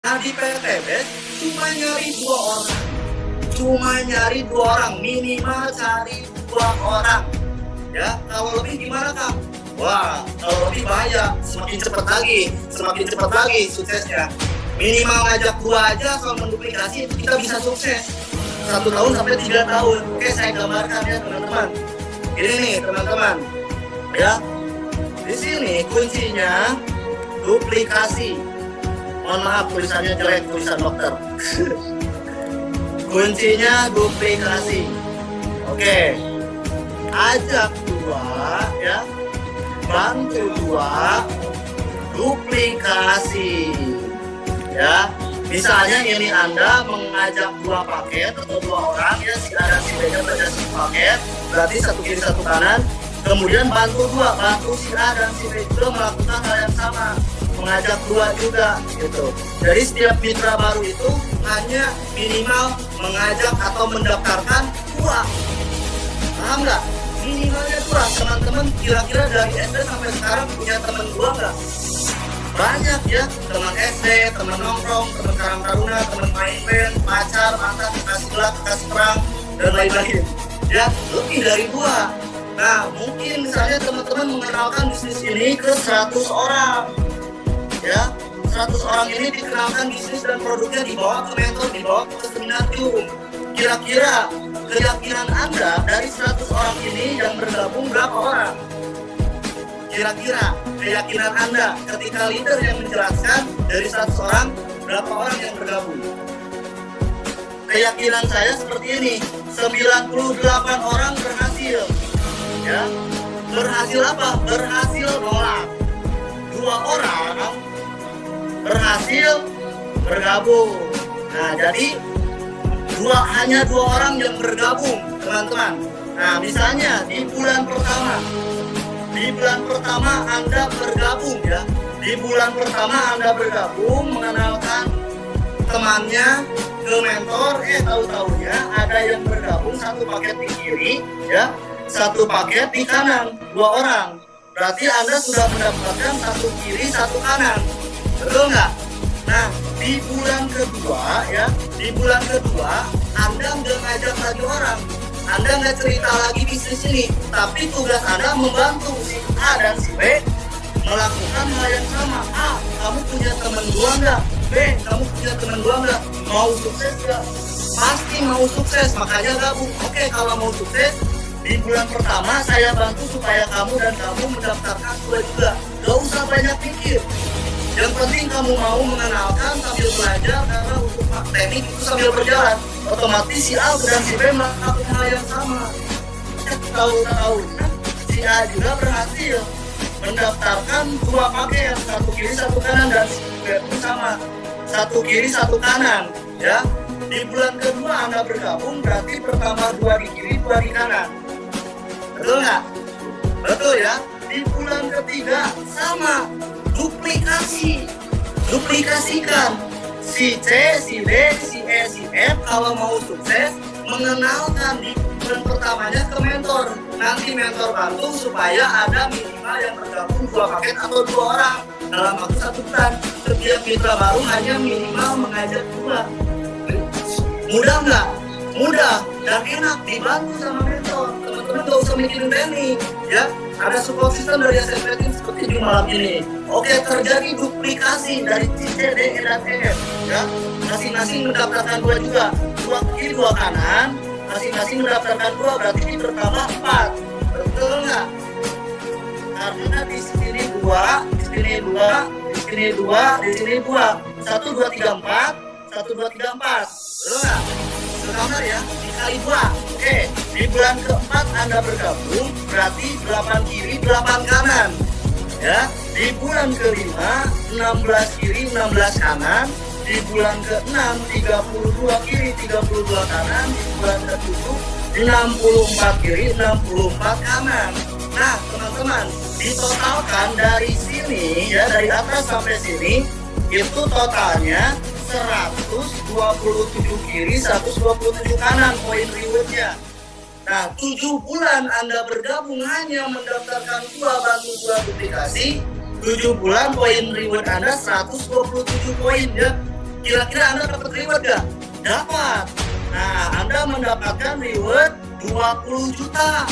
Nah di PTB cuma nyari 2 orang. Cuma nyari 2 orang, minimal cari 2 orang. Ya, kalau lebih gimana Kang? Wah, kalau lebih bahaya, semakin cepat lagi suksesnya. Minimal ngajak 2 aja, kalau menduplikasi itu kita bisa sukses 1 tahun sampai 3 tahun. Oke, saya gambarkan ya teman-teman. Ini nih teman-teman, ya. Di sini kuncinya duplikasi. Mohon maaf tulisannya jelek, tulisan dokter. Kuncinya duplikasi. Oke. Ajak 2 ya. Bantu 2, duplikasi. Ya. Misalnya ini Anda mengajak 2 paket atau 2 orang ya, si A dan si B-nya berdasarkan paket, berarti 1 kiri 1 kanan. Kemudian bantu si A dan si B juga melakukan hal yang sama, mengajak 2 juga gitu. Jadi setiap mitra baru itu hanya minimal mengajak atau mendaftarkan 2. Paham nggak? Minimalnya 2. Teman-teman kira-kira dari SD sampai sekarang punya teman 2 nggak? Banyak ya, teman SD, teman nongkrong, teman karang taruna, teman main band, pacar, mantan, kekasih gelap, kekasih perang, dan lain-lain. Ya, lebih dari 2. Nah, mungkin misalnya teman-teman mengenalkan bisnis ini ke 100 orang. Ya, 100 orang ini dikenalkan bisnis dan produknya dibawa ke mentor, dibawa ke seminarium. Kira-kira keyakinan Anda dari 100 orang ini yang bergabung berapa orang? Kira-kira keyakinan Anda ketika leader yang menjelaskan dari 100 orang, berapa orang yang bergabung? Keyakinan saya seperti ini, 98 orang berhasil. Ya, berhasil apa? Berhasil nolak. 2 orang berhasil bergabung. Nah, jadi hanya 2 orang yang bergabung, teman-teman. Nah, misalnya di bulan pertama Anda bergabung ya. Di bulan pertama Anda bergabung, mengenalkan temannya ke mentor, tahu-tahunya ada yang bergabung 1 paket di kiri ya, 1 paket di kanan, 2 orang. Berarti Anda sudah mendapatkan 1 kiri 1 kanan. Betul nggak? Nah, di bulan kedua ya, di bulan kedua Anda nggak ngajak lagi orang, Anda nggak cerita lagi bisnis ini, tapi tugas Anda membantu si A dan si B melakukan hal yang sama. A, kamu punya teman 2 nggak? B, kamu punya teman 2 nggak? Mau sukses nggak? Pasti mau sukses, makanya gabung. Oke, kalau mau sukses, di bulan pertama saya bantu supaya kamu dan kamu mendaftarkan 2 juga. Gak usah banyak pikir. Yang penting kamu mau mengenalkan sambil belajar, karena untuk teknik itu sambil berjalan. Otomatis si A dan si B melakukan hal yang sama. Tahu-tahu si A juga berhasil mendaftarkan 2 paket, 1 kiri 1 kanan, dan si B pun sama, 1 kiri 1 kanan. Ya, di bulan kedua Anda bergabung, berarti pertama 2 di kiri 2 di kanan. Betul nggak? Betul ya. Di bulan ketiga sama, duplikasikan si C, si D, si E, si F. Kalau mau sukses, mengenalkan di bulan pertamanya ke mentor. Nanti mentor bantu supaya ada minimal yang bergabung 2 paket atau 2 orang dalam waktu 1 bulan. Setiap mitra baru hanya minimal mengajak 2. Mudah nggak? Mudah dan enak, dibantu sama mentor. Teman-teman gak usah mikirin teknik ya. Ada support system dari SMP Team seperti di malam ini. Oke, terjadi duplikasi dari C, D, E, dan F ya. Masing-masing mendaftarkan 2 juga, 2 kiri 2 kanan, masing-masing mendaftarkan 2, berarti ini bertambah 4. Betul nggak? Karena di sini 2, di sini 2, di sini 2, di sini 2. 1, 2, 3, 4, 1, 2, 3, 4. Betul nggak? Sekamar ya, dikali 2. Oke, di bulan keempat Anda bergabung, berarti 8 kiri 8 kanan ya. Di bulan kelima 16 kiri 16 kanan. Di bulan ke-6 32 kiri 32 kanan. Di bulan ke-7 64 kiri 64 kanan. Nah teman-teman, ditotalkan dari sini ya, dari atas sampai sini, itu totalnya 127 kiri 127 kanan poin rewardnya. Nah 7 bulan Anda bergabung hanya mendaftarkan 2, bantu 2 duplikasi. 7 bulan poin reward Anda 127 poin ya. Kira-kira Anda dapat reward nggak? Dapat. Nah, Anda mendapatkan reward 20 juta.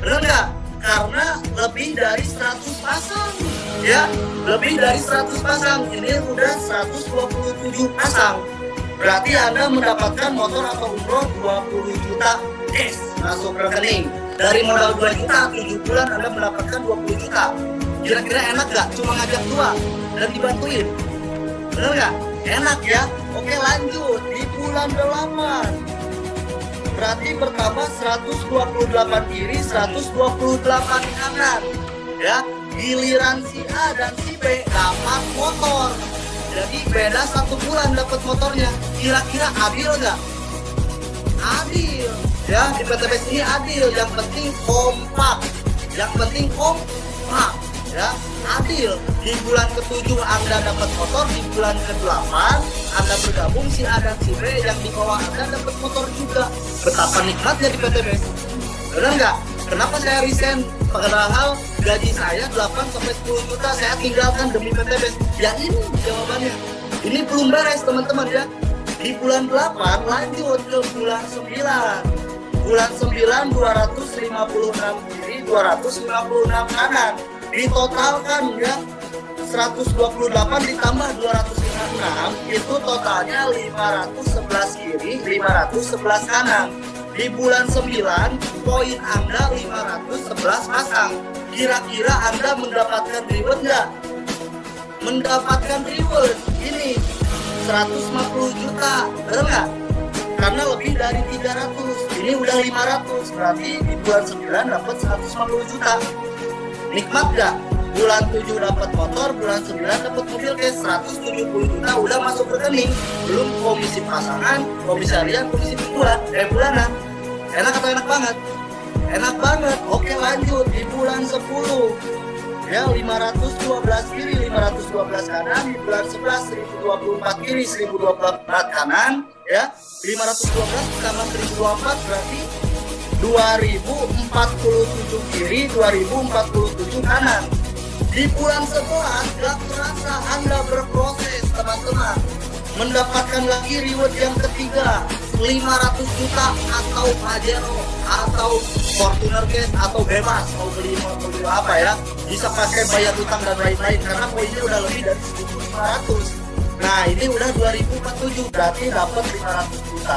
Benar nggak? Karena lebih dari 100 pasang. Ya, lebih dari 100 pasang. Ini udah 127 pasang. Berarti Anda mendapatkan motor atau umroh 20 juta cash masuk rekening. Dari modal 2 juta, 7 bulan Anda mendapatkan 20 juta. Kira-kira enak nggak? Cuma ngajak dua dan dibantuin. Bener nggak? Enak ya? Oke, lanjut. Di bulan 8. Berarti bertambah 128 kiri, 128 kanan. Ya, giliran si A dan si B dapat motor. Jadi beda 1 bulan dapat motornya. Kira-kira adil nggak? Adil. Ya, di PTBS ini adil. Yang penting kompak. Yang penting kompak. Ya, adil. Di bulan ke-7 Anda dapat motor, di bulan ke-8 Anda bergabung si A dan si B yang di bawah Anda dapat motor juga. Betapa nikmatnya di PTBS. Benar nggak? Kenapa saya resign? Padahal gaji saya 8 sampai 10 juta saya tinggalkan demi PTBS. Ya ini jawabannya. Ini belum beres teman-teman ya. Di bulan 8 lanjut ke bulan 9. Bulan 9 256 kiri, 256 kanan. Ditotalkan ya, 128 ditambah 256 itu totalnya 511 kiri, 511 kanan. Di bulan 9 poin Anda 511 pasang. Kira-kira Anda mendapatkan reward nggak? Mendapatkan reward ini 150 juta, benar nggak? Karena lebih dari 300. Ini udah 500, berarti di bulan 9 dapat 150 juta. Nikmat gak? Bulan 7 dapat motor, bulan 9 dapat mobil cash 170 juta udah masuk rekening. Belum komisi pasangan, komisi harian, komisi bulanan. Enak atau enak banget? Enak banget. Oke, lanjut di bulan 10. Ya, 512 kiri, 512 kanan. Di bulan 11 1024 kiri, 1024 kanan. Ya, 512 tambah 1024 berarti 2047 kiri, 2047 kanan. Di bulan 11 gak terasa Anda berproses teman-teman. Mendapatkan lagi reward yang ketiga 500 juta atau Pajero atau Fortuner cash atau bebas mau beli apa ya, bisa pakai bayar utang dan lain-lain karena poinnya udah lebih dari 1.500. Nah ini udah 2047 berarti dapat 500 juta.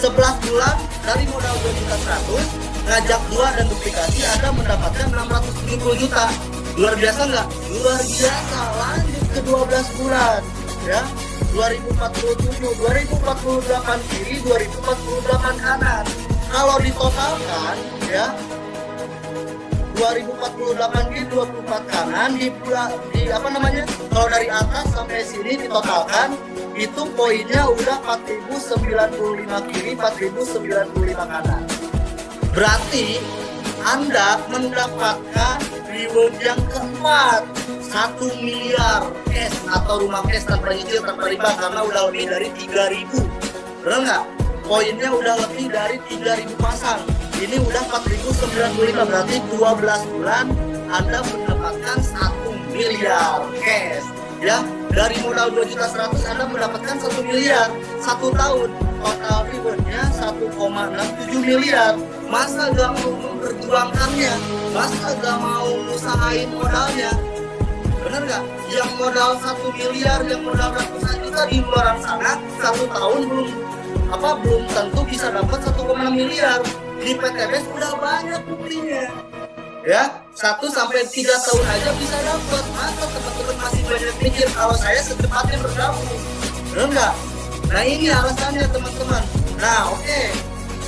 11 bulan dari modal 2 juta 100 ngajak 2 dan duplikasi Anda mendapatkan 670 juta. Luar biasa nggak? Luar biasa. Lanjut ke 12 bulan ya, 2047, 2048 kiri, 2048 kanan. Kalau ditotalkan ya 2048 kiri, 24 kanan di apa namanya? Kalau dari atas sampai sini ditotalkan itu poinnya udah 4095 kiri, 4095 kanan. Berarti Anda mendapatkan reward yang keempat 1 miliar cash atau rumah cash tanpa nyicil, tanpa riba karena udah lebih dari 3.000. Bener nggak? Poinnya udah lebih dari 3.000 pasang. Ini udah 4.095 berarti 12 bulan Anda mendapatkan 1 miliar cash. Ya, dari modal 2 juta 100 Anda mendapatkan 1 miliar. 1 tahun total rewardnya 1,67 miliar. Masa gak mau memperjuangkannya? Masa gak mau usahain modalnya? Bener gak? Yang modal 1 miliar, yang modal ratusan juta di luar sana 1 tahun belum tentu bisa dapat 1,6 miliar. Di PTBS udah banyak buktinya. Ya, 1 sampai 3 tahun aja bisa dapat. Masa teman-teman masih banyak mikir kalau saya secepatnya bergabung? Bener nggak? Nah ini alasannya teman-teman. Nah oke,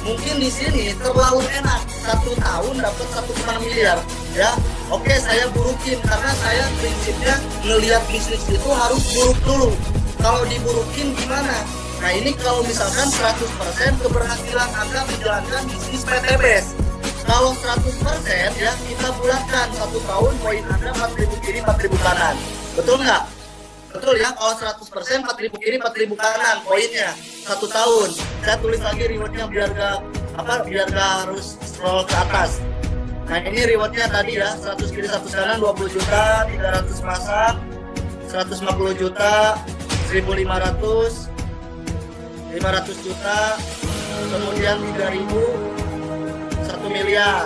mungkin di sini terlalu enak 1 tahun dapat 1,6 miliar. Ya, oke saya burukin karena saya prinsipnya ngelihat bisnis itu harus buruk dulu. Kalau diburukin gimana? Nah ini kalau misalkan 100% keberhasilan Anda menjalankan bisnis PTBS. Kalau 100% ya kita bulatkan 1 tahun poin Anda 4.000 kiri 4.000 kanan. Betul nggak? Betul ya, kalau 100% 4.000 kiri 4.000 kanan poinnya 1 tahun. Saya tulis lagi rewardnya biar gak harus scroll ke atas. Nah ini rewardnya tadi ya 100 kiri 100 kanan 20 juta, 300 pasang, 150 juta, 1.500, 500 juta, kemudian 3.000, 1 miliar.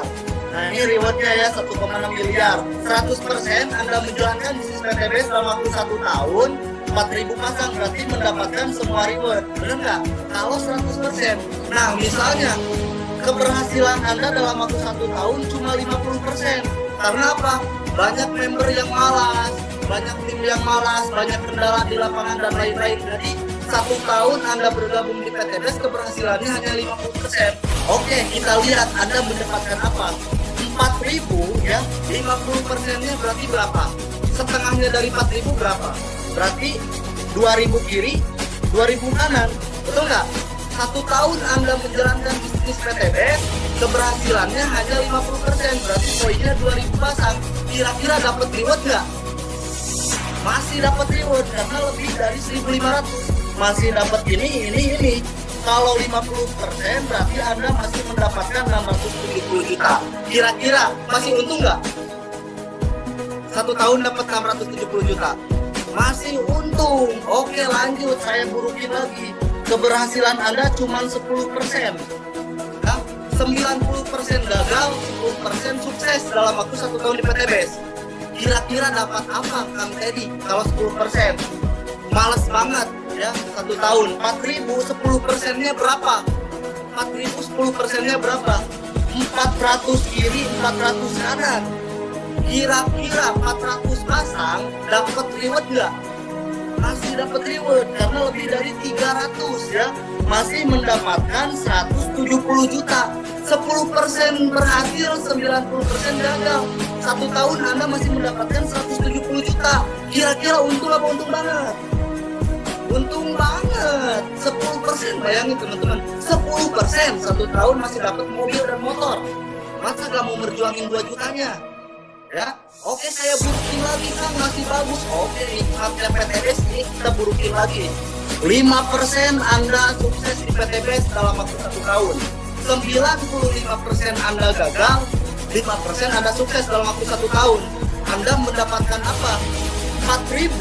Nah ini rewardnya ya 1,6 miliar. 100% Anda menjalankan bisnis PTBS dalam waktu 1 tahun, 4.000 pasang, berarti mendapatkan semua reward. Benar nggak? Kalau 100%. Nah misalnya keberhasilan Anda dalam waktu 1 tahun cuma 50%. Karena apa? Banyak member yang malas, banyak tim yang malas, banyak kendala di lapangan dan lain-lain. Jadi 1 tahun Anda bergabung di PTBS keberhasilannya hanya 50%. Oke, kita lihat Anda mendapatkan apa? 4.000 ya, 50%-nya berarti berapa? Setengahnya dari 4.000 berapa? Berarti 2.000 kiri, 2.000 kanan. Betul nggak? 1 tahun Anda menjalankan bisnis PTBS, keberhasilannya hanya 50%. Berarti poinnya 2.000 pasang. Kira-kira dapat reward nggak? Masih dapat reward karena lebih dari 1.500. Masih dapat ini. Kalau 50% berarti Anda masih mendapatkan 670 juta. Kira-kira masih untung nggak? 1 tahun dapat 670 juta. Masih untung. Oke lanjut, saya burukin lagi. Keberhasilan Anda cuma 10%. Nah, 90% gagal, 10% sukses dalam waktu 1 tahun di PTBS. Kira-kira dapat apa Kang Teddy kalau 10%? Males banget ya, 1 tahun. 4.000, 10%-nya berapa? 4.000, 10%-nya berapa? 400 kiri, 400 kanan. Kira-kira 400 pasang dapat reward nggak? Masih dapat reward karena lebih dari 300 ya. Masih mendapatkan 170 juta. 10% berhasil, 90% gagal. 1 tahun Anda masih mendapatkan 170 juta. Kira-kira untung apa untung banget? Untung banget. 10%, bayangin teman-teman. 10% 1 tahun masih dapat mobil dan motor. Masa gak mau merjuangin 2 jutanya? Ya, oke saya burukin lagi Kang, masih bagus. Oke, nikmatnya PTBS ini kita burukin lagi. 5% Anda sukses di PTBS dalam waktu 1 tahun. 95% Anda gagal, 5% Anda sukses dalam waktu 1 tahun. Anda mendapatkan apa? 4.000,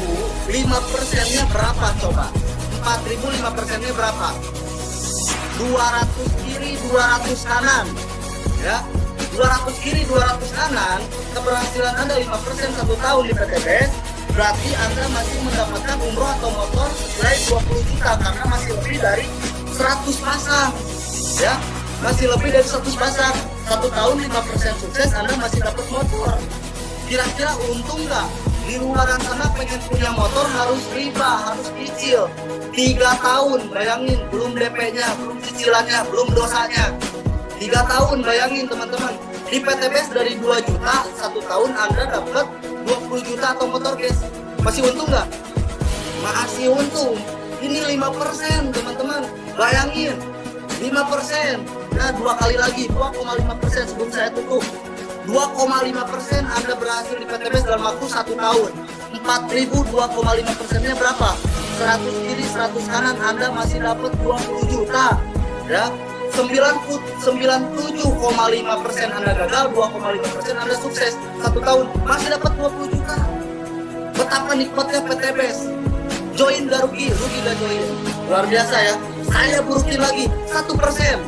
5%-nya berapa coba? 4.000, 5%-nya berapa? 200 kiri, 200 kanan. Ya, 200 kiri, 200 kanan. Keberhasilan Anda 5% 1 tahun di PTBS. Berarti Anda masih mendapatkan umroh atau motor senilai 20 juta. Karena masih lebih dari 100 pasang. Ya, masih lebih dari 100 pasang. 1 tahun 5% sukses Anda masih dapat motor. Kira-kira untung nggak? Di luar sana pengen punya motor harus riba, harus cicil 3 tahun, bayangin, belum DP-nya, belum cicilannya, belum dosanya. 3 tahun, bayangin teman-teman. Di PTBS dari 2 juta, 1 tahun Anda dapat 20 juta atau motor guys. Masih untung nggak? Masih untung. Ini 5% teman-teman. Bayangin, 5%. Nah 2 kali lagi, 2,5% sebelum saya tutup. 2,5% Anda berhasil di PTBS dalam waktu 1 tahun. 4.000, 2,5%-nya berapa? 100 kiri, 100 kanan, Anda masih dapat 20 juta. Ya, 97,5% Anda gagal, 2,5% Anda sukses 1 tahun, masih dapat 20 juta. Betapa nikmatnya PTBS. Join gak rugi, rugi gak join. Luar biasa ya. Saya burukin lagi 1%.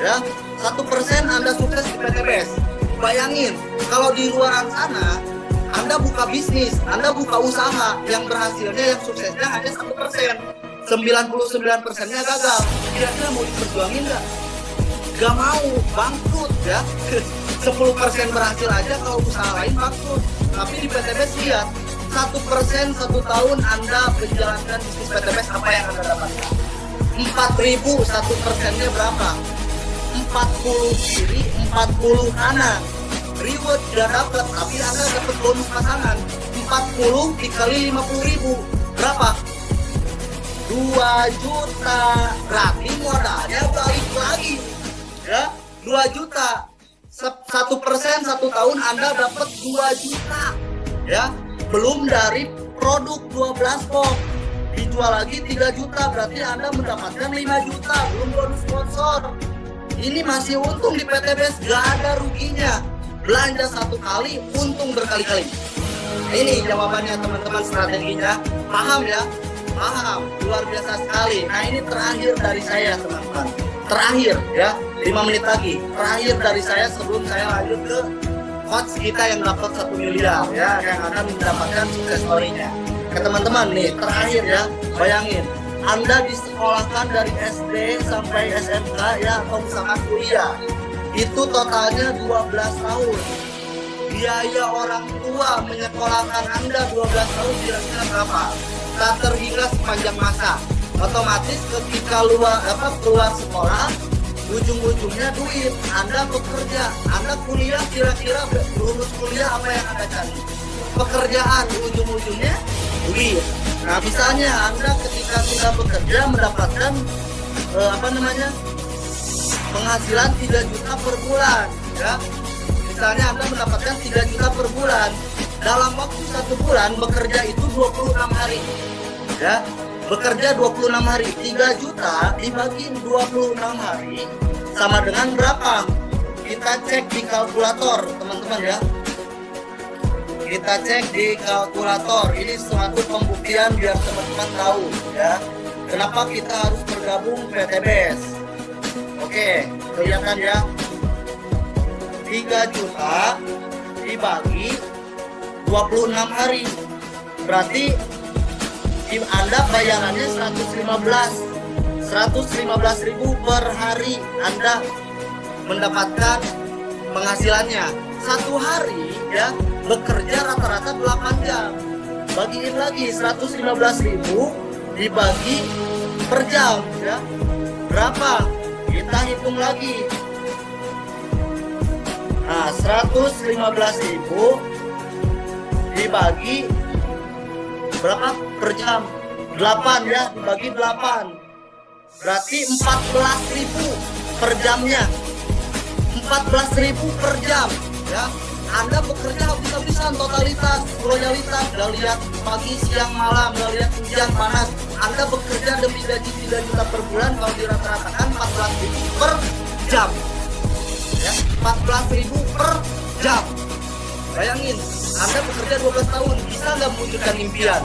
Ya, 1% Anda sukses di PTBS. Bayangin, kalau di luar sana Anda buka bisnis, Anda buka usaha, yang berhasilnya, yang suksesnya hanya 1%. 99%-nya gagal. Kira-kira mau diperjuangin nggak? Gak mau, bangkrut ya. 10% berhasil aja, kalau usaha lain bangkrut. Tapi di PTBS lihat, 1% 1 tahun Anda menjalankan bisnis PTBS, apa yang Anda dapatkan? 4.000, 1%-nya berapa? 40 kiri, 40 kanan. Reward gak dapat, tapi Anda dapat bonus pasangan. 40 dikali 50.000 berapa? 2 juta. Berarti modalnya balik lagi ya, 2 juta. 1% 1 tahun Anda dapat 2 juta ya. Belum dari produk 12 box, dijual lagi 3 juta, berarti Anda mendapatkan 5 juta. Belum bonus sponsor. Ini masih untung di PTBS, gak ada ruginya. Belanja 1 kali, untung berkali-kali. Ini jawabannya teman-teman, strateginya. Paham ya? Paham, luar biasa sekali. Nah ini terakhir dari saya teman-teman. Terakhir ya, 5 menit lagi. Terakhir dari saya sebelum saya lanjut ke coach kita yang dapat 1 miliar ya, yang akan mendapatkan sukses story-nya. Ke teman-teman nih, terakhir ya, bayangin. Anda disekolahkan dari SD sampai SMK ya, atau misalkan kuliah. Itu totalnya 12 tahun. Biaya orang tua menyekolahkan Anda 12 tahun kira-kira berapa? Tak terhingga sepanjang masa. Otomatis ketika keluar sekolah, ujung-ujungnya duit. Anda bekerja, Anda kuliah, kira-kira lulus kuliah apa yang Anda cari? Pekerjaan, ujung-ujungnya duit. Nah misalnya Anda ketika sudah bekerja mendapatkan penghasilan 3 juta per bulan ya. Misalnya Anda mendapatkan 3 juta per bulan, dalam waktu 1 bulan bekerja itu 26 hari ya, bekerja 26 hari, 3 juta dibagi 26 hari sama dengan berapa? Kita cek di kalkulator teman-teman ya, kita cek di kalkulator. Ini suatu pembuktian biar teman-teman tahu ya, kenapa kita harus bergabung PTBS. Oke, kelihatan ya, 3 juta dibagi 26 hari, berarti Anda bayarannya 115.000 per hari Anda mendapatkan penghasilannya. 1 hari ya, bekerja rata-rata 8 jam. Bagiin lagi 115.000 dibagi per jam ya, berapa? Kita hitung lagi. Nah, 115.000 dibagi berapa per jam? 8 ya, dibagi 8. Berarti 14.000 per jamnya. 14.000 per jam ya. Anda bekerja habis-habisan, totalitas, loyalitas, gak lihat pagi, siang, malam, gak lihat hujan, panas. Anda bekerja demi gaji 3 juta per bulan, kalau dirata-ratakan 14.000 per jam ya, 14.000 per jam. Bayangin, Anda bekerja 12 tahun, bisa nggak mewujudkan impian?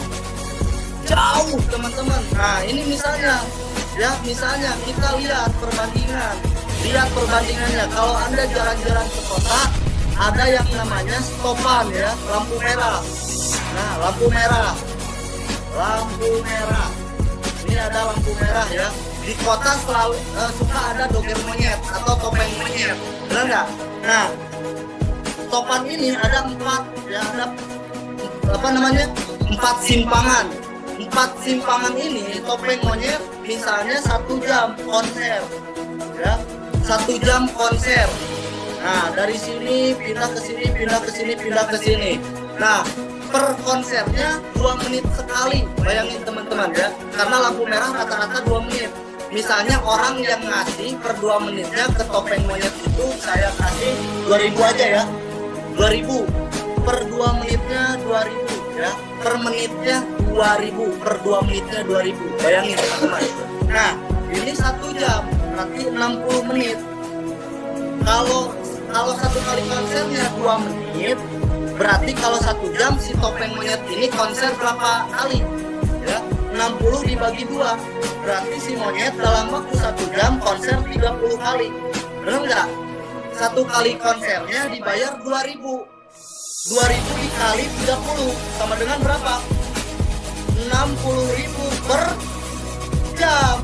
Jauh teman-teman. Nah ini misalnya ya, misalnya kita lihat perbandingannya. Kalau Anda jalan-jalan ke kota, ada yang namanya stopan ya, lampu merah. Nah lampu merah, ini ada lampu merah ya. Di kota selalu suka ada doger monyet atau topeng monyet, benar nggak? Nah, topan ini ada 4 ya, ada 4 simpangan. 4 simpangan ini topeng monyet misalnya 1 jam konser ya, 1 jam konser. Nah dari sini pindah ke sini, pindah ke sini, pindah ke sini. Nah per konsernya 2 menit sekali. Bayangin teman-teman ya, karena lampu merah rata-rata 2 menit. Misalnya orang yang ngasih per 2 menitnya ke topeng monyet itu saya kasih 2.000 aja ya, 2.000 per 2 menitnya 2.000 ya, per menitnya 2.000, per 2 menitnya 2.000. Bayangin teman-teman. Nah ini 1 jam berarti 60 menit. Kalau 1 kali konsernya 2 menit, berarti kalau 1 jam si topeng monyet ini konser berapa kali ya, 60 dibagi 2, berarti si monyet dalam waktu 1 jam konser 30 kali. Benar nggak? 1 kali konsernya dibayar 2.000. 2.000 dikali 30 sama dengan berapa? 60.000 per jam.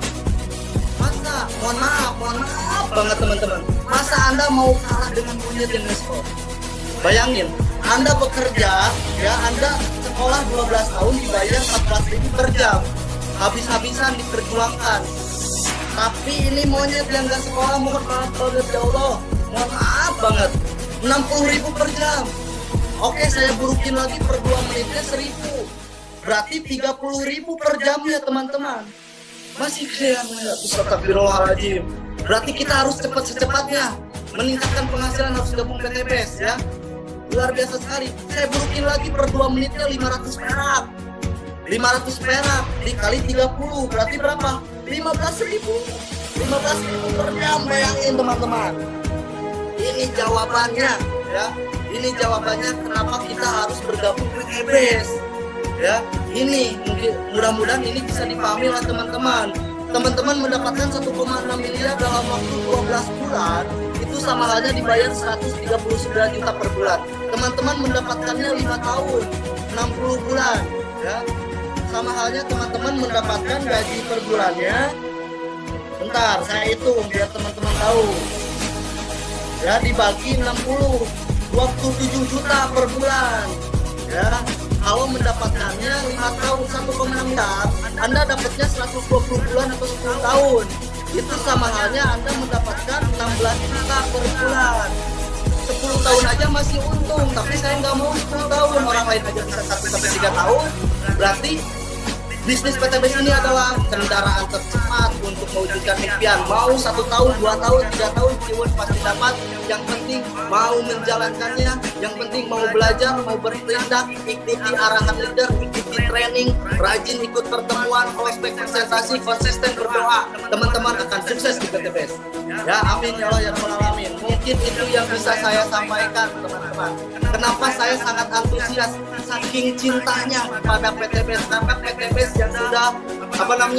Masa, mohon maaf banget teman-teman, masa Anda mau kalah dengan monyet yang nge-spot? Bayangin, Anda bekerja ya, Anda sekolah 12 tahun dibayar 14.000 per jam, habis-habisan diperjuangkan. Tapi ini monyet yang gak sekolah, mohon maaf banget ya Allah, mohon maaf banget, 60.000 per jam. Oke, saya burukin lagi per 2 menitnya 1.000, berarti 30.000 per jamnya teman-teman. Masih keren ya, astagfirullahaladzim. Berarti kita harus secepatnya meningkatkan penghasilan, harus gabung PTBS ya. Luar biasa sekali. Saya burukin lagi per 2 menitnya 500 perak. 500 perak dikali 30 berarti berapa? 15.000. 15.000 per jam, bayangin teman-teman. Ini jawabannya ya. Ini jawabannya kenapa kita harus bergabung PTBS Ya, ini mungkin mudah-mudahan ini bisa dipahami oleh teman-teman. Teman-teman mendapatkan 1,6 miliar dalam waktu 12 bulan, itu sama halnya dibayar 139 juta per bulan. Teman-teman mendapatkannya 5 tahun, 60 bulan, ya. Sama halnya teman-teman mendapatkan gaji per bulannya. Bentar, saya hitung biar teman-teman tahu. Ya, dibagi 60, 27 juta per bulan. Ya, kalau mendapatkannya 5 tahun 1,6 miliar, Anda dapatnya 120 bulan atau 10 tahun. Itu sama halnya Anda mendapatkan 16 juta per bulan. 10 tahun aja masih untung, tapi saya nggak mau 10 tahun. Orang lain aja bisa 1-3 tahun. Berarti bisnis PTBS ini adalah kendaraan tercepat untuk mewujudkan impian. Mau 1 tahun, 2 tahun, 3 tahun, keyword pasti dapat. Yang penting mau menjalankannya, yang penting mau belajar, mau bertindak, ikuti arahan leader, ikuti training, rajin ikut pertemuan, prospek presentasi, konsisten berdoa. Teman-teman akan sukses di PTBS. Ya, amin ya Allah ya Rabbal alamin. Mungkin itu yang bisa saya sampaikan, teman-teman. Kenapa saya sangat antusias, saking cintanya pada PTBS, karena PTBS yang sudah 18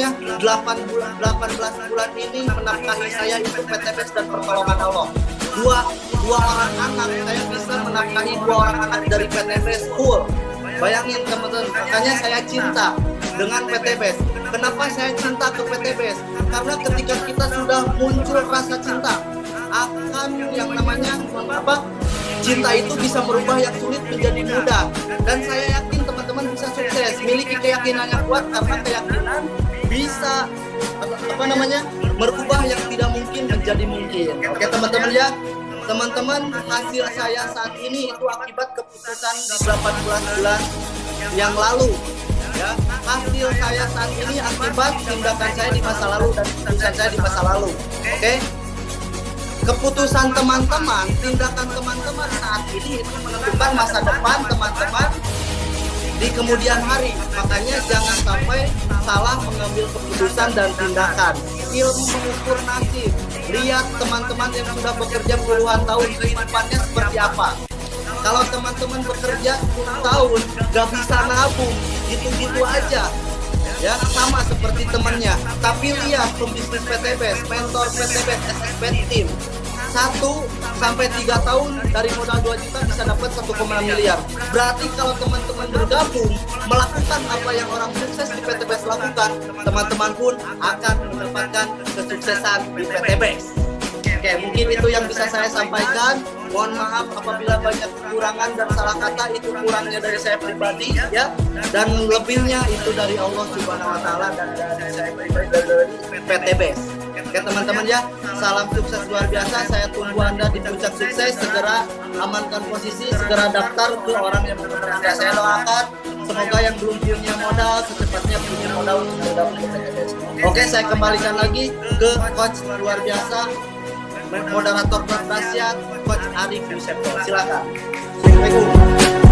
bulan ini menafkahi saya itu PTBS dan pertolongan Allah. Dua orang anak, saya bisa menafkahi 2 orang anak dari PTBS full. Bayangin teman-teman, makanya saya cinta dengan PTBS. Kenapa saya cinta ke PTBS? Karena ketika kita sudah muncul rasa cinta, akan yang namanya cinta itu bisa merubah yang sulit menjadi mudah. Dan saya yakin teman-teman bisa sukses. Miliki keyakinan yang kuat, karena keyakinan bisa merubah yang tidak mungkin menjadi mungkin. Oke teman-teman ya. Teman-teman, hasil saya saat ini itu akibat keputusan di 18 bulan yang lalu. Ya, hasil saya saat ini akibat tindakan saya di masa lalu dan keputusan saya di masa lalu. Oke? Keputusan teman-teman, tindakan teman-teman saat ini itu menentukan masa depan teman-teman di kemudian hari. Makanya jangan sampai salah mengambil keputusan dan tindakan. Ilmu mengukur nasib. Lihat teman-teman yang sudah bekerja puluhan tahun, kehidupannya seperti apa. Kalau teman-teman bekerja 10 tahun gak bisa nabung, gitu-gitu aja, ya sama seperti temannya. Tapi lihat pembisnis PTBS, mentor PTBS, SSB Team, 1-3 tahun dari modal 2 juta bisa dapat 1,6 miliar. Berarti kalau teman-teman bergabung melakukan apa yang orang sukses di PTBS lakukan, teman-teman pun akan mendapatkan kesuksesan di PTBS. Oke, mungkin itu yang bisa saya sampaikan. Mohon maaf apabila banyak kekurangan dan salah kata, itu kurangnya dari saya pribadi ya, dan lebihnya itu dari Allah Subhanahu wa taala dan dari saya pribadi dari PTBS. Oke teman-teman ya, salam sukses luar biasa. Saya tunggu Anda di puncak sukses. Segera amankan posisi, segera daftar ke orang yang benar-benar saya doakan. Semoga yang belum punya modal secepatnya punya modal untuk bergabung ke PTBS. Oke, saya kembalikan lagi ke coach luar biasa, moderator berdahsyat, Coach Arif Yusef. Silakan. Assalamualaikum.